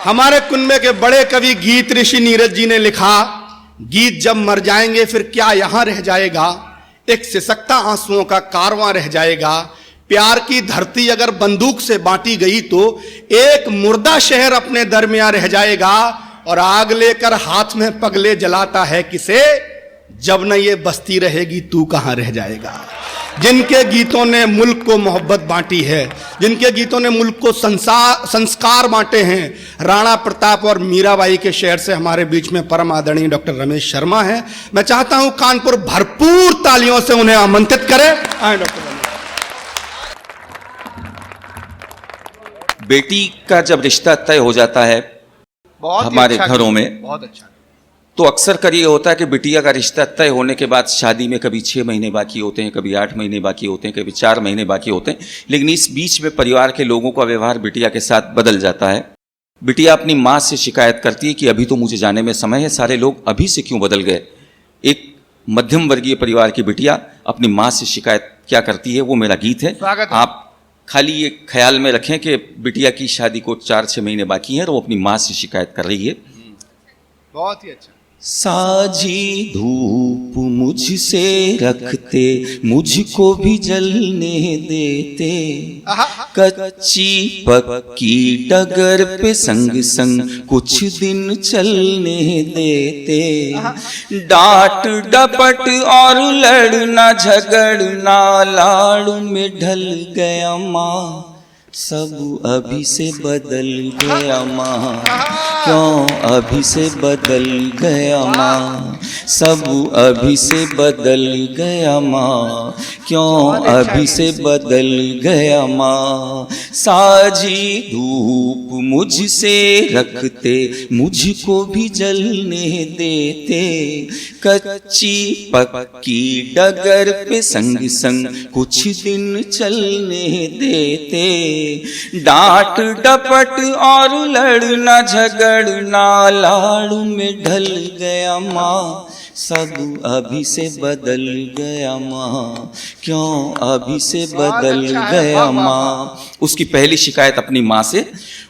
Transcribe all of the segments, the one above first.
हमारे कुनबे के बड़े कवि गीत ऋषि नीरज जी ने लिखा, गीत जब मर जाएंगे फिर क्या यहां रह जाएगा, एक सिसकता आंसुओं का कारवां रह जाएगा। प्यार की धरती अगर बंदूक से बांटी गई तो एक मुर्दा शहर अपने दरमियां रह जाएगा। और आग लेकर हाथ में पगले जलाता है किसे, जब न ये बस्ती रहेगी तू कहां रह जाएगा। जिनके गीतों ने मुल्क को मोहब्बत बांटी है, जिनके गीतों ने मुल्क को संस्कार बांटे हैं, राणा प्रताप और मीराबाई के शेर से हमारे बीच में परम आदरणीय डॉक्टर रमेश शर्मा हैं। मैं चाहता हूं कानपुर भरपूर तालियों से उन्हें आमंत्रित करें। आए डॉक्टर रमेश। बेटी का जब रिश्ता तय हो जाता है हमारे घरों में, बहुत अच्छा, तो अक्सर कर ये होता है कि बिटिया का रिश्ता तय होने के बाद शादी में कभी 6 महीने बाकी होते हैं, कभी 8 महीने बाकी होते हैं, कभी 4 महीने बाकी होते हैं। लेकिन इस बीच में परिवार के लोगों का व्यवहार बिटिया के साथ बदल जाता है। बिटिया अपनी माँ से शिकायत करती है कि अभी तो मुझे जाने में समय है, सारे लोग अभी से क्यों बदल गए। एक मध्यम वर्गीय परिवार की बिटिया अपनी माँ से शिकायत क्या करती है, वो मेरा गीत है। आप खाली ये ख्याल में रखें कि बिटिया की शादी को 4-6 महीने बाकी है और वो अपनी माँ से शिकायत कर रही है। बहुत ही अच्छा। साजी धूप मुझसे रखते, मुझको भी जलने देते, कच्ची पक्की डगर पे संग संग कुछ दिन चलने देते, डांट डपट और लड़ना झगड़ना लाड़ में ढल गया माँ, सब अभी से बदल गया माँ, क्यों अभी से बदल गया माँ, सब अभी से बदल गया माँ, क्यों अभी से बदल गया माँ। साजी धूप मुझसे रखते, मुझको भी जलने देते, कच्ची पक्की डगर पे संग संग कुछ दिन चलने देते, डांट डपट और लड़ना झगड़ना लाड़ में ढल गया माँ, सब अभी से बदल गया माँ, क्यों अभी से बदल गया माँ। उसकी पहली शिकायत अपनी माँ से,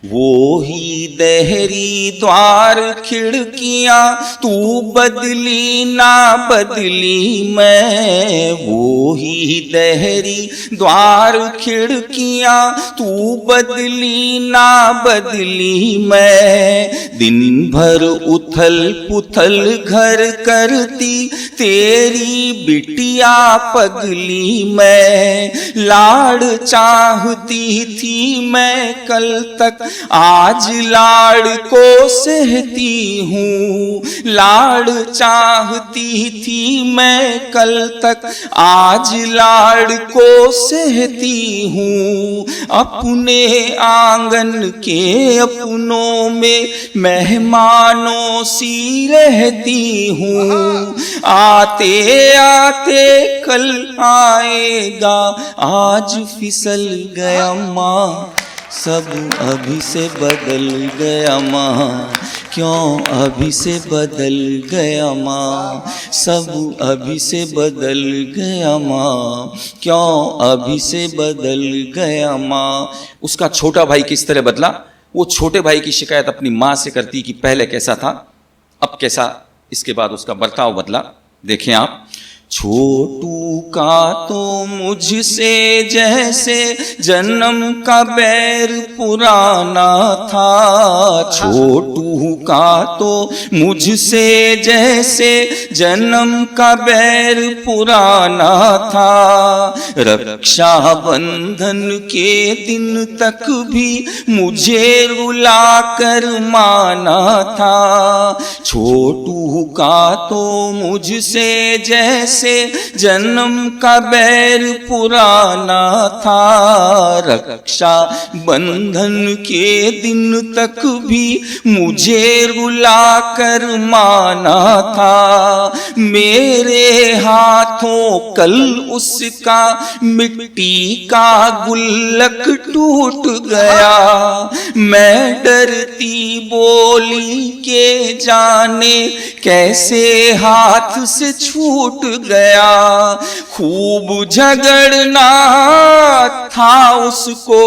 वो ही दहरी द्वार खिड़कियां तू बदली ना बदली मैं, वो ही दहरी द्वार खिड़कियां तू बदली ना बदली मैं, दिन भर उथल पुथल घर करती तेरी बिटिया पगली मैं, लाड़ चाहती थी मैं कल तक आज लाड़ को सहती हूँ, लाड़ चाहती थी मैं कल तक आज लाड़ को सहती हूँ, अपने आंगन के अपनों में मेहमानों सी रहती हूँ, आते आते कल आएगा आज फिसल गया माँ, सब अभी से बदल गया माँ, क्यों अभी से बदल गया माँ, सब अभी से बदल गया माँ, क्यों अभी से बदल गया माँ। उसका छोटा भाई किस तरह बदला, वो छोटे भाई की शिकायत अपनी माँ से करती कि पहले कैसा था अब कैसा, इसके बाद उसका बर्ताव बदला। देखें आप, छोटू का तो मुझसे जैसे जन्म का बैर पुराना था, छोटू का तो मुझसे जैसे जन्म का बैर पुराना था, रक्षा बंधन के दिन तक भी मुझे रुला कर माना था, छोटू का तो मुझसे जैसे जन्म का बैर पुराना था, रक्षा बंधन के दिन तक भी मुझे रुला कर माना था, मेरे हाथों कल उसका मिट्टी का गुल्लक टूट गया, मैं डरती बोली के जाने कैसे हाथ से छूट गया, खूब झगड़ना था उसको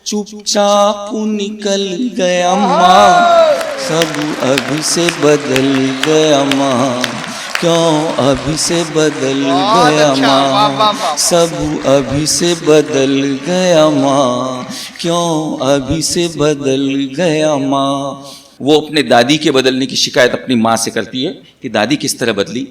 चुपचाप निकल गया माँ, सब अभी से बदल गया माँ, क्यों अभी से बदल गया माँ, सब अभी से बदल गया माँ, क्यों अभी से बदल गया माँ। वो अपने दादी के बदलने की शिकायत अपनी माँ से करती है कि दादी किस तरह बदली।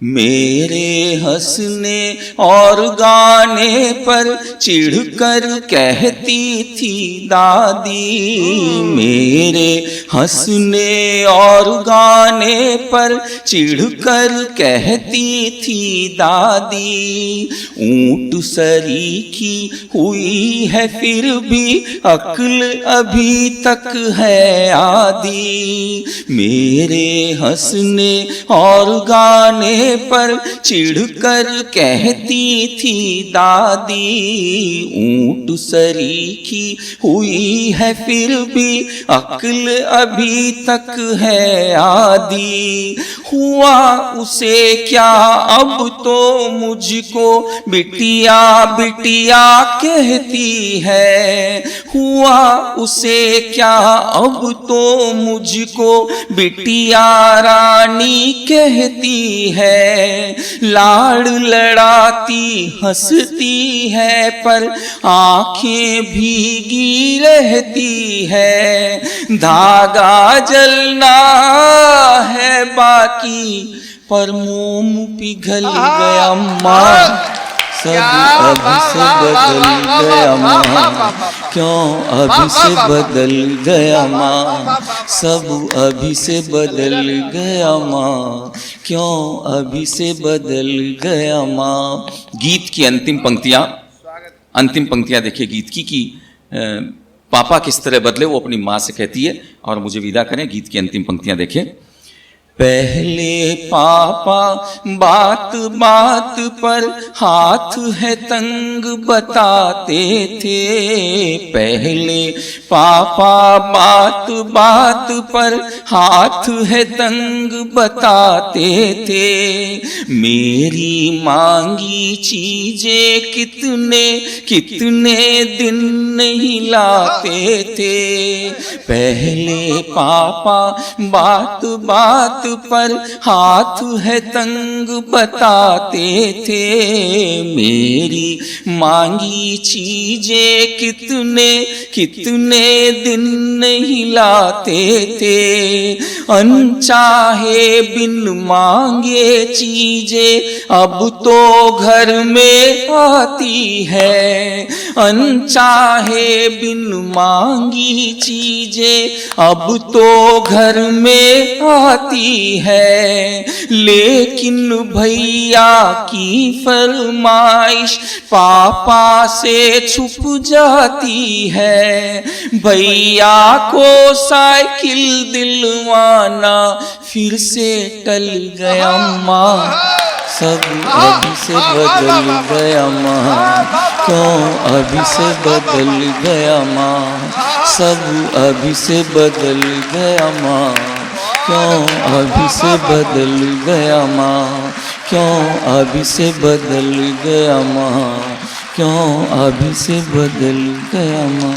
मेरे हंसने और गाने पर चिढ़कर कहती थी दादी, मेरे हंसने और गाने पर चिढ़कर कहती थी दादी, ऊंट सरीखी हुई है फिर भी अक्ल अभी तक है आधी, मेरे हंसने और गाने पर चिढ़कर कहती थी दादी, ऊंट सरीखी हुई है फिर भी अक्ल अभी तक है आधी, हुआ उसे क्या अब तो मुझको बिटिया बिटिया कहती है, हुआ उसे क्या अब तो मुझको बिटिया रानी कहती है, लाड़ लड़ाती हंसती है पर आंखें भीगी रहती है, धागा जलना है बाकी पर मोम पिघल गया माँ, सब अभी से बदल गया माँ, क्यों अभी से बदल गया माँ, सब अभी से बदल गया माँ, क्यों अभी से बदल गया माँ। गीत की अंतिम पंक्तियाँ देखिए गीत की कि पापा किस तरह बदले, वो अपनी माँ से कहती है। और मुझे विदा करें, गीत की अंतिम पंक्तियाँ देखें। पहले पापा बात बात पर हाथ है तंग बताते थे, पहले पापा बात बात पर हाथ है तंग बताते थे, मेरी मांगी चीजें कितने कितने दिन नहीं लाते थे, पहले पापा बात बात पर हाथ है तंग बताते थे, मेरी मांगी चीजें कितने कितने दिन नहीं लाते थे, अनचाहे बिन मांगे चीजें अब तो घर में आती है, अनचाहे बिन मांगी चीजें अब तो घर में आती है, लेकिन भैया की फरमाइश पापा से छुप जाती है, भैया को साइकिल दिलवाना फिर से टल गया माँ, सब अभी से बदल गया माँ, क्यों अभी से बदल गया माँ, सब अभी से बदल गया माँ, क्यों अभी से बदल गया माँ, क्यों अभी से बदल गया माँ, क्यों अभी से बदल गया माँ।